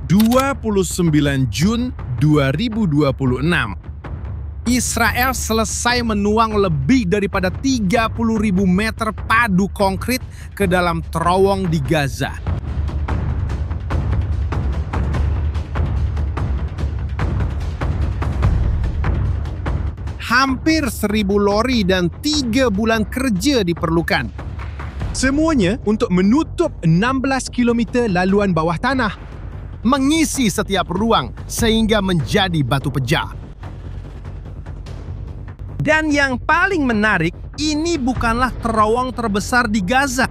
29 Jun 2026. Israel selesai menuang lebih daripada 30.000 meter padu konkrit ke dalam terowong di Gaza. Hampir 1.000 lori dan 3 bulan kerja diperlukan. Semuanya untuk menutup 16 km laluan bawah tanah, mengisi setiap ruang sehingga menjadi batu pejah. Dan yang paling menarik, ini bukanlah terowong terbesar di Gaza.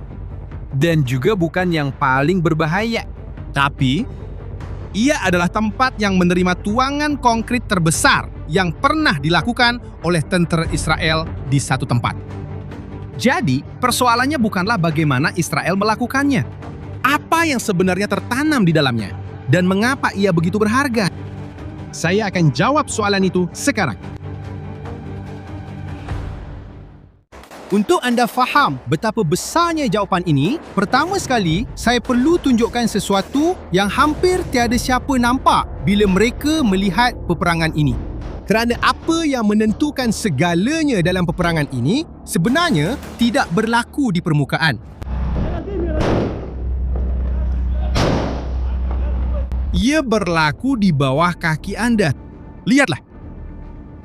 Dan juga bukan yang paling berbahaya. Tapi, ia adalah tempat yang menerima tuangan konkrit terbesar yang pernah dilakukan oleh tentara Israel di satu tempat. Jadi, persoalannya bukanlah bagaimana Israel melakukannya. Apa yang sebenarnya tertanam di dalamnya? Dan mengapa ia begitu berharga? Saya akan jawab soalan itu sekarang. Untuk Anda faham betapa besarnya jawapan ini, pertama sekali, saya perlu tunjukkan sesuatu yang hampir tiada siapa nampak bila mereka melihat peperangan ini. Kerana apa yang menentukan segalanya dalam peperangan ini sebenarnya tidak berlaku di permukaan. Ia berlaku di bawah kaki Anda. Lihatlah.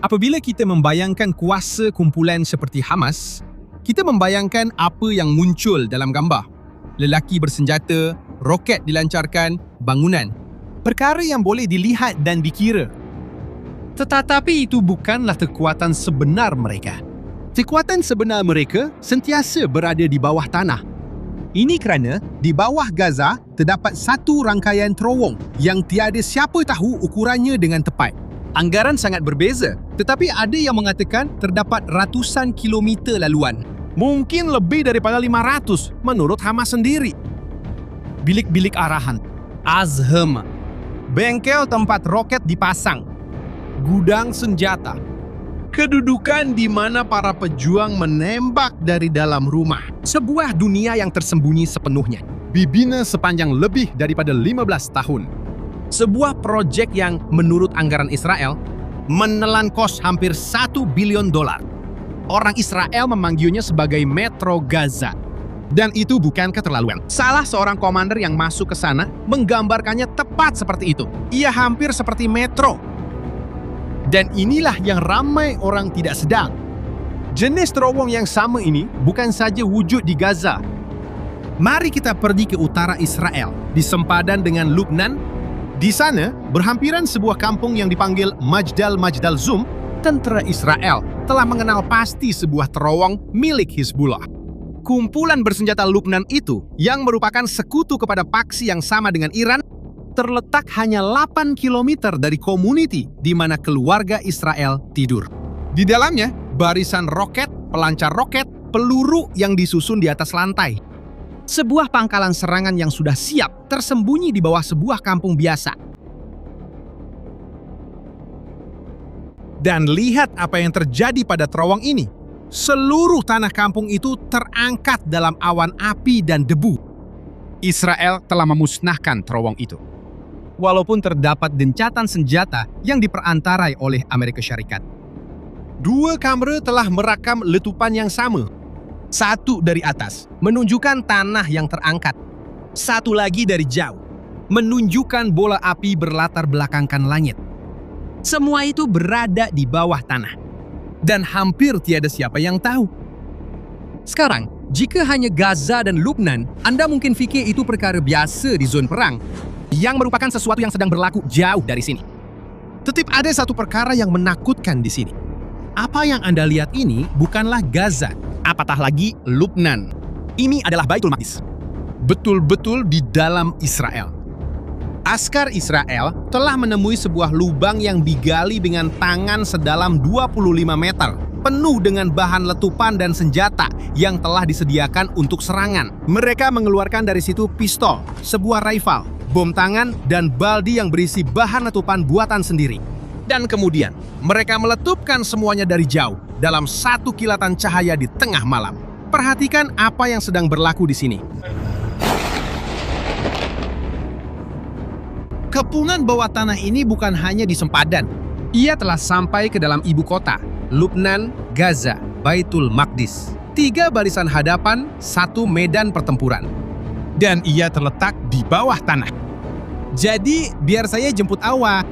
Apabila kita membayangkan kuasa kumpulan seperti Hamas, kita membayangkan apa yang muncul dalam gambar. Lelaki bersenjata, roket dilancarkan, bangunan. Perkara yang boleh dilihat dan dikira. Tetapi itu bukanlah kekuatan sebenar mereka. Kekuatan sebenar mereka sentiasa berada di bawah tanah. Ini kerana di bawah Gaza terdapat satu rangkaian terowong yang tiada siapa tahu ukurannya dengan tepat. Anggaran sangat berbeza, tetapi ada yang mengatakan terdapat ratusan kilometer laluan. Mungkin lebih daripada 500 menurut Hamas sendiri. Bilik-bilik arahan, azham, bengkel tempat roket dipasang, gudang senjata, kedudukan di mana para pejuang menembak dari dalam rumah. Sebuah dunia yang tersembunyi sepenuhnya. Dibina sepanjang lebih daripada 15 tahun. Sebuah proyek yang menurut anggaran Israel menelan kos hampir $1 billion. Orang Israel memanggilnya sebagai Metro Gaza. Dan itu bukan keterlaluan. Salah seorang komander yang masuk ke sana menggambarkannya tepat seperti itu. Ia hampir seperti metro. Dan inilah yang ramai orang tidak sedang. Jenis terowong yang sama ini bukan saja wujud di Gaza. Mari kita pergi ke utara Israel, di sempadan dengan Lubnan. Di sana, berhampiran sebuah kampung yang dipanggil Majdal Zum. Tentara Israel telah mengenal pasti sebuah terowong milik Hizbullah. Kumpulan bersenjata Lubnan itu, yang merupakan sekutu kepada paksi yang sama dengan Iran, terletak hanya 8 km dari komuniti di mana keluarga Israel tidur. Di dalamnya, barisan roket, pelancar roket, peluru yang disusun di atas lantai. Sebuah pangkalan serangan yang sudah siap tersembunyi di bawah sebuah kampung biasa. Dan lihat apa yang terjadi pada terowong ini. Seluruh tanah kampung itu terangkat dalam awan api dan debu. Israel telah memusnahkan terowong itu. Walaupun terdapat gencatan senjata yang diperantarai oleh Amerika Syarikat. 2 kamera telah merakam letupan yang sama. Satu dari atas, menunjukkan tanah yang terangkat. Satu lagi dari jauh, menunjukkan bola api berlatar belakangkan langit. Semua itu berada di bawah tanah. Dan hampir tiada siapa yang tahu. Sekarang, jika hanya Gaza dan Lubnan, Anda mungkin fikir itu perkara biasa di zon perang, yang merupakan sesuatu yang sedang berlaku jauh dari sini. Tetapi ada satu perkara yang menakutkan di sini. Apa yang Anda lihat ini bukanlah Gaza, apatah lagi Lubnan. Ini adalah Baitul Maqdis. Betul-betul di dalam Israel. Askar Israel telah menemui sebuah lubang yang digali dengan tangan sedalam 25 meter, penuh dengan bahan letupan dan senjata yang telah disediakan untuk serangan. Mereka mengeluarkan dari situ pistol, sebuah rifle, bom tangan, dan baldi yang berisi bahan letupan buatan sendiri. Dan kemudian, mereka meletupkan semuanya dari jauh, dalam satu kilatan cahaya di tengah malam. Perhatikan apa yang sedang berlaku di sini. Kepungan bawah tanah ini bukan hanya di sempadan. Ia telah sampai ke dalam ibu kota, Lubnan, Gaza, Baitul Maqdis. 3 barisan hadapan, 1 medan pertempuran. Dan ia terletak di bawah tanah. Jadi, biar saya jemput awak.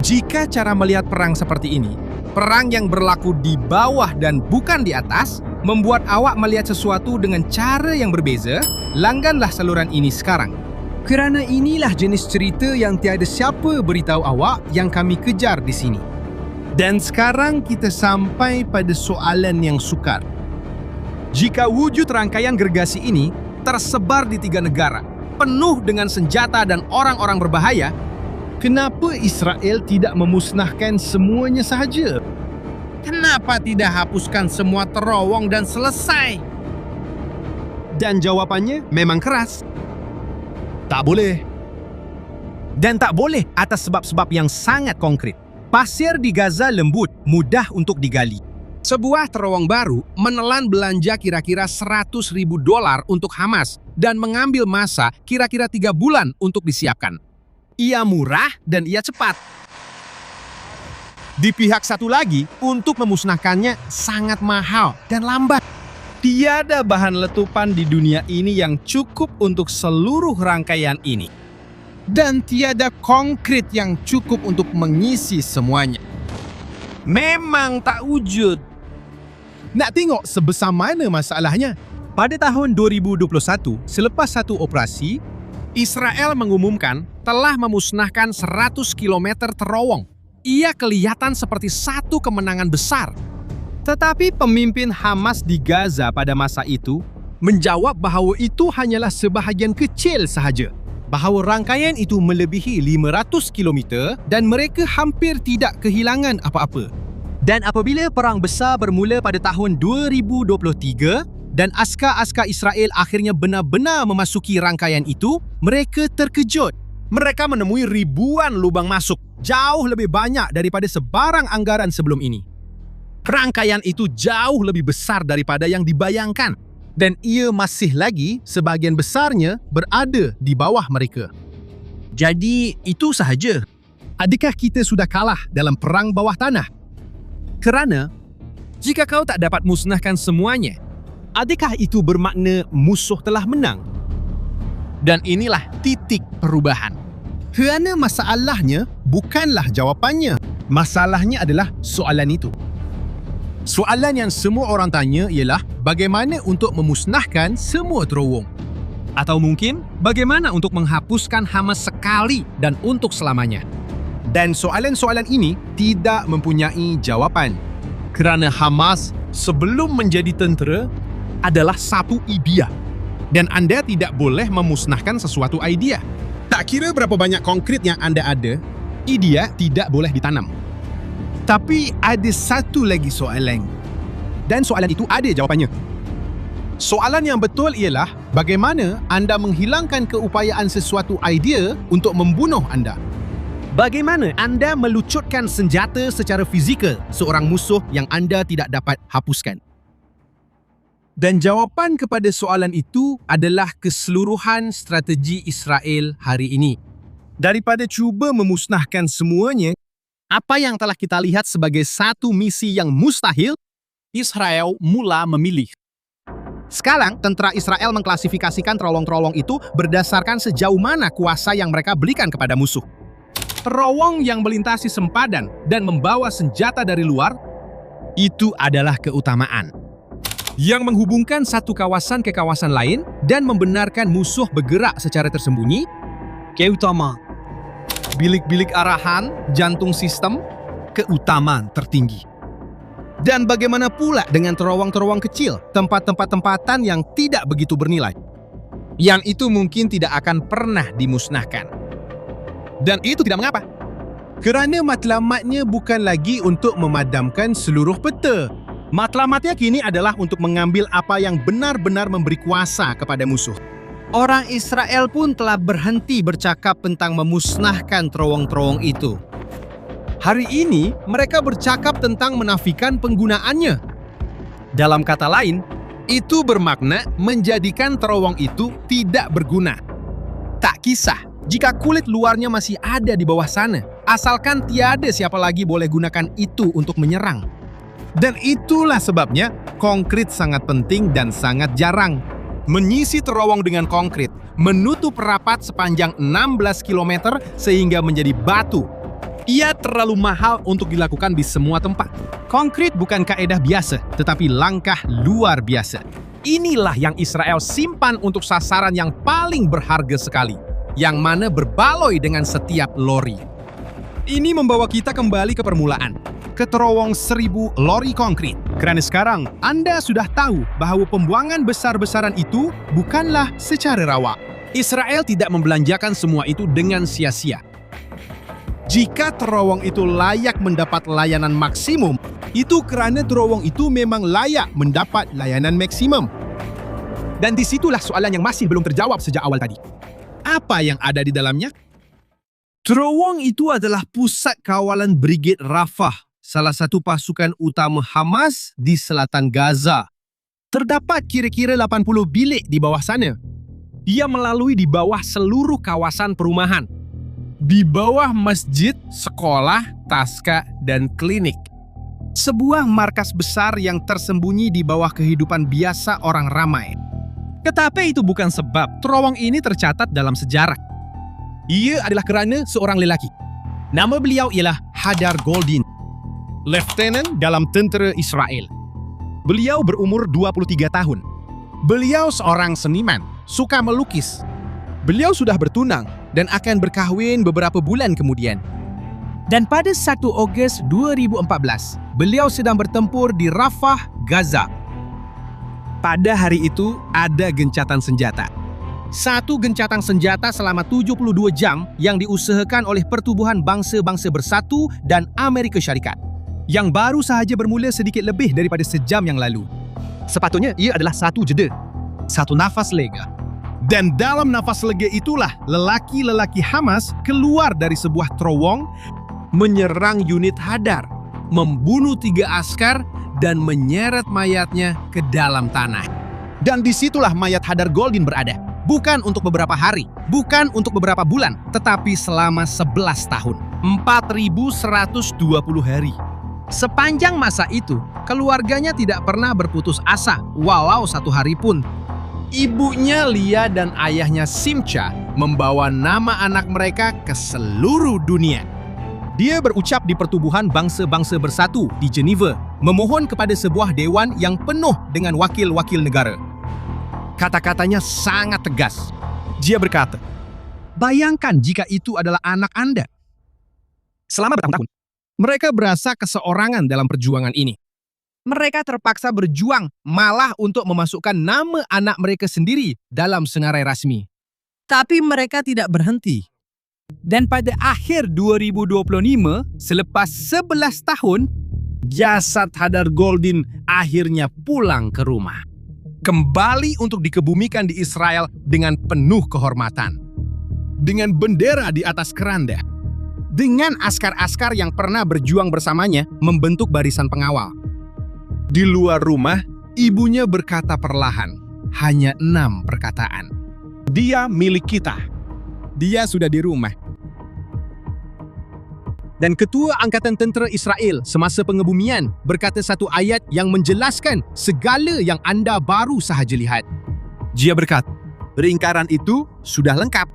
Jika cara melihat perang seperti ini, perang yang berlaku di bawah dan bukan di atas, membuat awak melihat sesuatu dengan cara yang berbeza, langganlah saluran ini sekarang. Kerana inilah jenis cerita yang tiada siapa beritahu awak yang kami kejar di sini. Dan sekarang kita sampai pada soalan yang sukar. Jika wujud rangkaian gergasi ini tersebar di 3 negara, penuh dengan senjata dan orang-orang berbahaya, Kenapa Israel tidak memusnahkan semuanya sahaja? Kenapa tidak hapuskan semua terowong dan selesai? dan jawapannya memang keras. Tak boleh. Dan tak boleh atas sebab-sebab yang sangat konkret. Pasir di Gaza lembut, mudah untuk digali. Sebuah terowong baru menelan belanja kira-kira $100.000 untuk Hamas dan mengambil masa kira-kira 3 bulan untuk disiapkan. Ia murah dan ia cepat. Di pihak satu lagi, untuk memusnahkannya sangat mahal dan lambat. Tiada bahan letupan di dunia ini yang cukup untuk seluruh rangkaian ini. Dan tiada konkrit yang cukup untuk mengisi semuanya. Memang tak wujud. Nak tengok sebesar mana masalahnya? Pada tahun 2021, selepas satu operasi, Israel mengumumkan telah memusnahkan 100 km terowong. Ia kelihatan seperti satu kemenangan besar. Tetapi pemimpin Hamas di Gaza pada masa itu menjawab bahawa itu hanyalah sebahagian kecil sahaja. Bahawa rangkaian itu melebihi 500 km dan mereka hampir tidak kehilangan apa-apa. Dan apabila perang besar bermula pada tahun 2023 dan askar-askar Israel akhirnya benar-benar memasuki rangkaian itu, mereka terkejut. Mereka menemui ribuan lubang masuk, jauh lebih banyak daripada sebarang anggaran sebelum ini. Rangkaian itu jauh lebih besar daripada yang dibayangkan. Dan ia masih lagi sebahagian besarnya berada di bawah mereka. Jadi itu sahaja. Adakah kita sudah kalah dalam perang bawah tanah? Kerana jika kau tak dapat musnahkan semuanya, adakah itu bermakna musuh telah menang? Dan inilah titik perubahan. Kerana masalahnya bukanlah jawapannya. Masalahnya adalah soalan itu. Soalan yang semua orang tanya ialah bagaimana untuk memusnahkan semua terowong? Atau mungkin bagaimana untuk menghapuskan Hamas sekali dan untuk selamanya? Dan soalan-soalan ini tidak mempunyai jawapan. Kerana Hamas sebelum menjadi tentera adalah satu idea. Dan anda tidak boleh memusnahkan sesuatu idea. Tak kira berapa banyak konkret yang anda ada, idea tidak boleh ditanam. Tapi ada satu lagi soalan. Dan soalan itu ada jawapannya. Soalan yang betul ialah bagaimana anda menghilangkan keupayaan sesuatu idea untuk membunuh anda. Bagaimana anda melucutkan senjata secara fizikal seorang musuh yang anda tidak dapat hapuskan? Dan jawapan kepada soalan itu adalah keseluruhan strategi Israel hari ini. Daripada cuba memusnahkan semuanya, apa yang telah kita lihat sebagai satu misi yang mustahil, Israel mula memilih. Sekarang, tentera Israel mengklasifikasikan terowong-terowong itu berdasarkan sejauh mana kuasa yang mereka berikan kepada musuh. Terowong yang melintasi sempadan dan membawa senjata dari luar, itu adalah keutamaan. Yang menghubungkan satu kawasan ke kawasan lain dan membenarkan musuh bergerak secara tersembunyi, keutamaan. Bilik-bilik arahan, jantung sistem, keutamaan tertinggi. Dan bagaimana pula dengan terowong-terowong kecil, tempat-tempat tempatan yang tidak begitu bernilai? Yang itu mungkin tidak akan pernah dimusnahkan. Dan itu tidak mengapa. Kerana matlamatnya bukan lagi untuk memadamkan seluruh peta. Matlamatnya kini adalah untuk mengambil apa yang benar-benar memberi kuasa kepada musuh. Orang Israel pun telah berhenti bercakap tentang memusnahkan terowong-terowong itu. Hari ini, mereka bercakap tentang menafikan penggunaannya. Dalam kata lain, itu bermakna menjadikan terowong itu tidak berguna. Tak kisah jika kulit luarnya masih ada di bawah sana, asalkan tiada siapa lagi boleh gunakan itu untuk menyerang. Dan itulah sebabnya konkrit sangat penting dan sangat jarang. Menyisi terowong dengan konkrit, menutup rapat sepanjang 16 km sehingga menjadi batu. Ia terlalu mahal untuk dilakukan di semua tempat. Konkrit bukan kaedah biasa, tetapi langkah luar biasa. Inilah yang Israel simpan untuk sasaran yang paling berharga sekali, yang mana berbaloi dengan setiap lori. Ini membawa kita kembali ke permulaan, ke terowong 1000 lori konkrit. Karena sekarang Anda sudah tahu bahwa pembuangan besar-besaran itu bukanlah secara rawa. Israel tidak membelanjakan semua itu dengan sia-sia. Jika terowong itu layak mendapat layanan maksimum, itu kerana terowong itu memang layak mendapat layanan maksimum. Dan disitulah soalan yang masih belum terjawab sejak awal tadi. Apa yang ada di dalamnya? Terowong itu adalah pusat kawalan Brigade Rafah, salah satu pasukan utama Hamas di selatan Gaza. Terdapat kira-kira 80 bilik di bawah sana. Ia melalui di bawah seluruh kawasan perumahan. Di bawah masjid, sekolah, taska, dan klinik. Sebuah markas besar yang tersembunyi di bawah kehidupan biasa orang ramai. Tetapi itu bukan sebab terowong ini tercatat dalam sejarah. Ia adalah kerana seorang lelaki. Nama beliau ialah Hadar Goldin, Lieutenant dalam tentera Israel. Beliau berumur 23 tahun. Beliau seorang seniman, suka melukis. Beliau sudah bertunang dan akan berkahwin beberapa bulan kemudian. Dan pada 1 Ogos 2014, beliau sedang bertempur di Rafah, Gaza. Pada hari itu, ada gencatan senjata. Satu gencatan senjata selama 72 jam yang diusahakan oleh Pertubuhan Bangsa-Bangsa Bersatu dan Amerika Syarikat, yang baru sahaja bermula sedikit lebih daripada sejam yang lalu. Sepatutnya ia adalah satu jeda, satu nafas lega. Dan dalam nafas lega itulah lelaki-lelaki Hamas keluar dari sebuah terowong, menyerang unit Hadar, membunuh 3 askar, dan menyeret mayatnya ke dalam tanah. Dan disitulah mayat Hadar Goldin berada. Bukan untuk beberapa hari, bukan untuk beberapa bulan, tetapi selama 11 tahun. 4.120 hari. Sepanjang masa itu, keluarganya tidak pernah berputus asa, walau satu hari pun. Ibunya Lia dan ayahnya Simcha membawa nama anak mereka ke seluruh dunia. Dia berucap di Pertubuhan Bangsa-Bangsa Bersatu di Geneva, memohon kepada sebuah dewan yang penuh dengan wakil-wakil negara. Kata-katanya sangat tegas. Dia berkata, "Bayangkan jika itu adalah anak Anda." Selama bertahun-tahun, mereka berasa keseorangan dalam perjuangan ini. Mereka terpaksa berjuang malah untuk memasukkan nama anak mereka sendiri dalam senarai rasmi. Tapi mereka tidak berhenti. Dan pada akhir 2025, selepas 11 tahun, jasad Hadar Goldin akhirnya pulang ke rumah. Kembali untuk dikebumikan di Israel dengan penuh kehormatan. Dengan bendera di atas keranda. Dengan askar-askar yang pernah berjuang bersamanya membentuk barisan pengawal. Di luar rumah, ibunya berkata perlahan, hanya 6 perkataan. "Dia milik kita." Dia sudah di rumah. Dan Ketua Angkatan Tentera Israel semasa pengebumian berkata satu ayat yang menjelaskan segala yang anda baru sahaja lihat. Dia berkata, "Lingkaran itu sudah lengkap."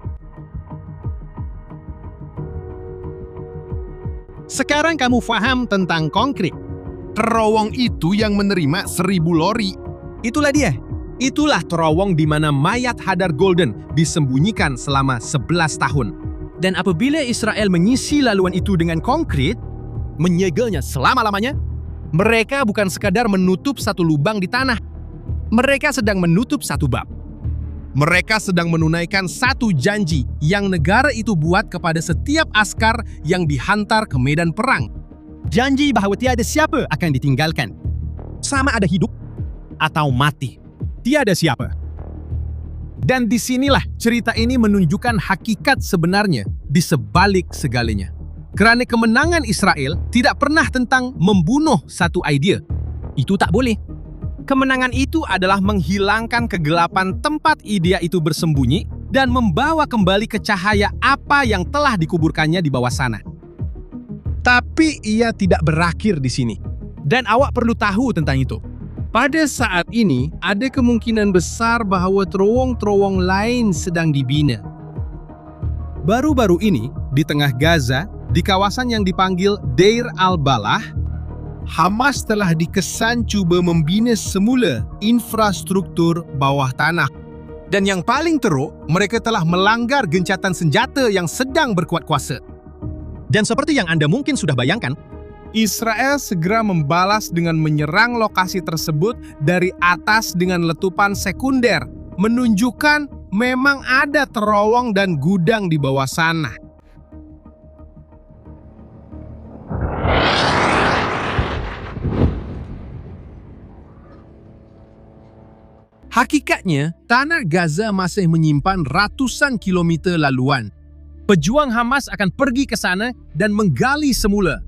Sekarang kamu faham tentang konkrit. Terowong itu yang menerima 1000 lori. Itulah dia. Itulah terowong di mana mayat Hadar Goldin disembunyikan selama 11 tahun. Dan apabila Israel mengisi laluan itu dengan konkrit, menyegelnya selama-lamanya, mereka bukan sekadar menutup satu lubang di tanah. Mereka sedang menutup satu bab. Mereka sedang menunaikan satu janji yang negara itu buat kepada setiap askar yang dihantar ke medan perang. Janji bahawa tiada siapa akan ditinggalkan. Sama ada hidup atau mati. Tiada siapa. Dan disinilah cerita ini menunjukkan hakikat sebenarnya di sebalik segalanya. Kerana kemenangan Israel tidak pernah tentang membunuh satu idea. Itu tak boleh. Kemenangan itu adalah menghilangkan kegelapan tempat idea itu bersembunyi dan membawa kembali ke cahaya apa yang telah dikuburkannya di bawah sana. Tapi ia tidak berakhir di sini. Dan awak perlu tahu tentang itu. Pada saat ini, ada kemungkinan besar bahawa terowong-terowong lain sedang dibina. Baru-baru ini, di tengah Gaza, di kawasan yang dipanggil Deir al-Balah, Hamas telah dikesan cuba membina semula infrastruktur bawah tanah. Dan yang paling teruk, mereka telah melanggar gencatan senjata yang sedang berkuat kuasa. Dan seperti yang Anda mungkin sudah bayangkan, Israel segera membalas dengan menyerang lokasi tersebut dari atas dengan letupan sekunder, menunjukkan memang ada terowong dan gudang di bawah sana. Hakikatnya, tanah Gaza masih menyimpan ratusan kilometer laluan. pejuang Hamas akan pergi ke sana dan menggali semula.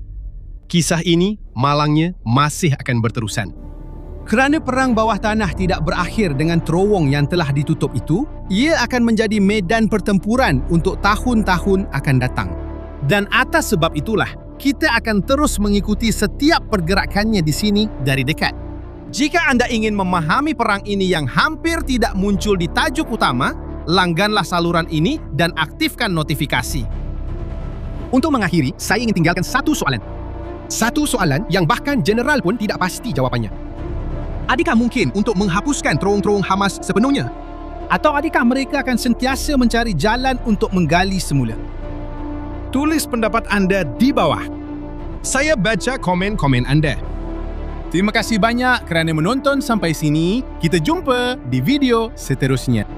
Kisah ini, malangnya, masih akan berterusan. Kerana perang bawah tanah tidak berakhir dengan terowong yang telah ditutup itu, ia akan menjadi medan pertempuran untuk tahun-tahun akan datang. Dan atas sebab itulah, kita akan terus mengikuti setiap pergerakannya di sini dari dekat. Jika Anda ingin memahami perang ini yang hampir tidak muncul di tajuk utama, langganlah saluran ini dan aktifkan notifikasi. Untuk mengakhiri, saya ingin tinggalkan satu soalan. Satu soalan yang bahkan general pun tidak pasti jawapannya. Adakah mungkin untuk menghapuskan terowong-terowong Hamas sepenuhnya? Atau adakah mereka akan sentiasa mencari jalan untuk menggali semula? Tulis pendapat Anda di bawah. Saya baca komen-komen Anda. Terima kasih banyak kerana menonton sampai sini. Kita jumpa di video seterusnya.